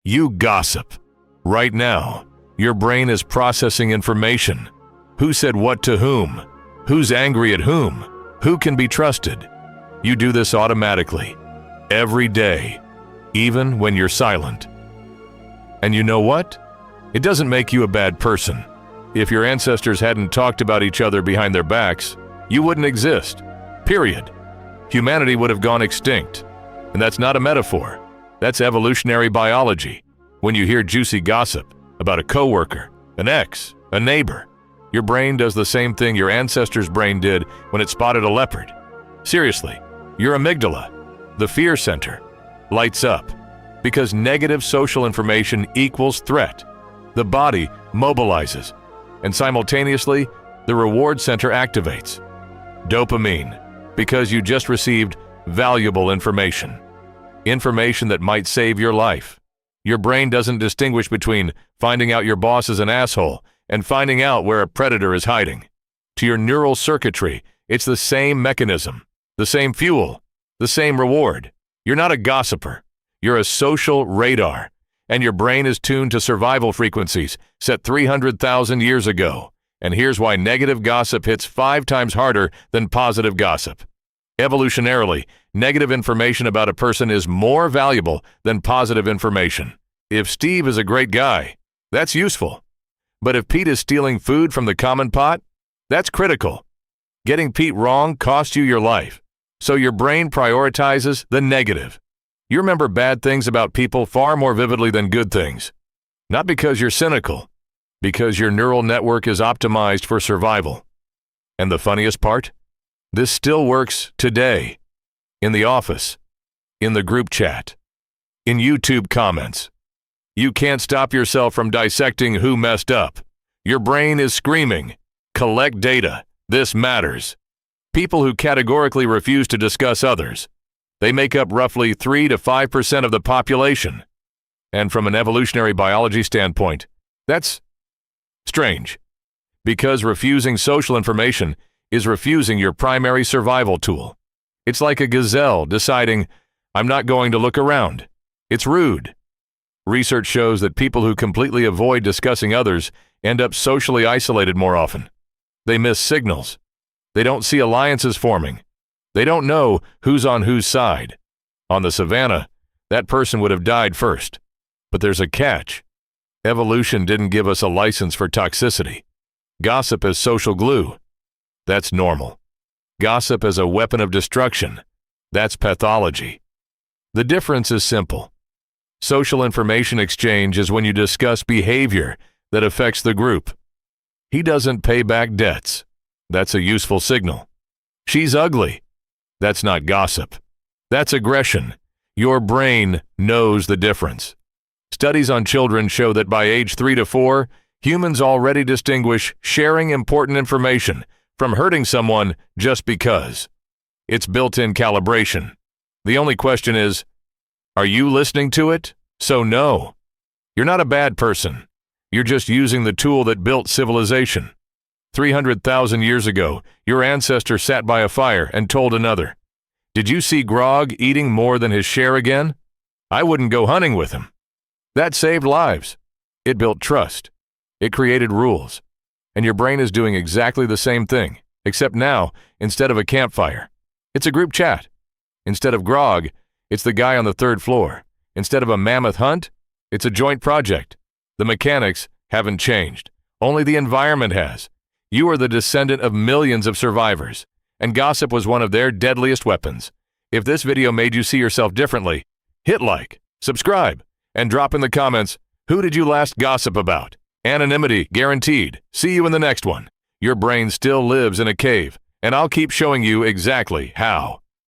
You gossip. Right now, your brain is processing information. Who said what to whom? Who's angry at whom? Who can be trusted? You do this automatically, every day, even when you're silent. And you know what? It doesn't make you a bad person. If your ancestors hadn't talked about each other behind their backs, you wouldn't exist. Period. Humanity would have gone extinct. And that's not a metaphor. That's evolutionary biology. When you hear juicy gossip about a coworker, an ex, a neighbor, your brain does the same thing your ancestors' brain did when it spotted a leopard. Seriously, your amygdala, the fear center, lights up because negative social information equals threat. The body mobilizes, and simultaneously, the reward center activates. Dopamine, because you just received valuable information. Information that might save your life. Your brain doesn't distinguish between finding out your boss is an asshole and finding out where a predator is hiding. To your neural circuitry, it's the same mechanism, the same fuel, the same reward. You're not a gossiper. You're a social radar, and your brain is tuned to survival frequencies set 300,000 years ago. And here's why negative gossip hits 5 times harder than positive gossip. Evolutionarily, negative information about a person is more valuable than positive information. If Steve is a great guy, that's useful. But if Pete is stealing food from the common pot, that's critical. Getting Pete wrong costs you your life. So your brain prioritizes the negative. You remember bad things about people far more vividly than good things. Not because you're cynical, because your neural network is optimized for survival. And the funniest part? This still works today. In the office, in the group chat, in YouTube comments. You can't stop yourself from dissecting who messed up. Your brain is screaming, collect data, this matters. People who categorically refuse to discuss others, they make up roughly 3 to 5% of the population. And from an evolutionary biology standpoint, that's strange. Because refusing social information is refusing your primary survival tool. It's like a gazelle deciding, I'm not going to look around. It's rude. Research shows that people who completely avoid discussing others end up socially isolated more often. They miss signals. They don't see alliances forming. They don't know who's on whose side. On the savannah, that person would have died first. But there's a catch. Evolution didn't give us a license for toxicity. Gossip as social glue. That's normal. Gossip as a weapon of destruction. That's pathology. The difference is simple. Social information exchange is when you discuss behavior that affects the group. He doesn't pay back debts. That's a useful signal. She's ugly. That's not gossip. That's aggression. Your brain knows the difference. Studies on children show that by age 3 to 4, humans already distinguish sharing important information from hurting someone just because. It's built-in calibration. The only question is, are you listening to it? So no. You're not a bad person. You're just using the tool that built civilization. 300,000 years ago, your ancestor sat by a fire and told another, "Did you see Grog eating more than his share again? I wouldn't go hunting with him." That saved lives. It built trust. It created rules. And your brain is doing exactly the same thing, except now, instead of a campfire, it's a group chat. Instead of Grog, it's the guy on the 3rd floor. Instead of a mammoth hunt, it's a joint project. The mechanics haven't changed. Only the environment has. You are the descendant of millions of survivors, and gossip was one of their deadliest weapons. If this video made you see yourself differently, hit like, subscribe, and drop in the comments, who did you last gossip about? Anonymity guaranteed. See you in the next one. Your brain still lives in a cave, and I'll keep showing you exactly how.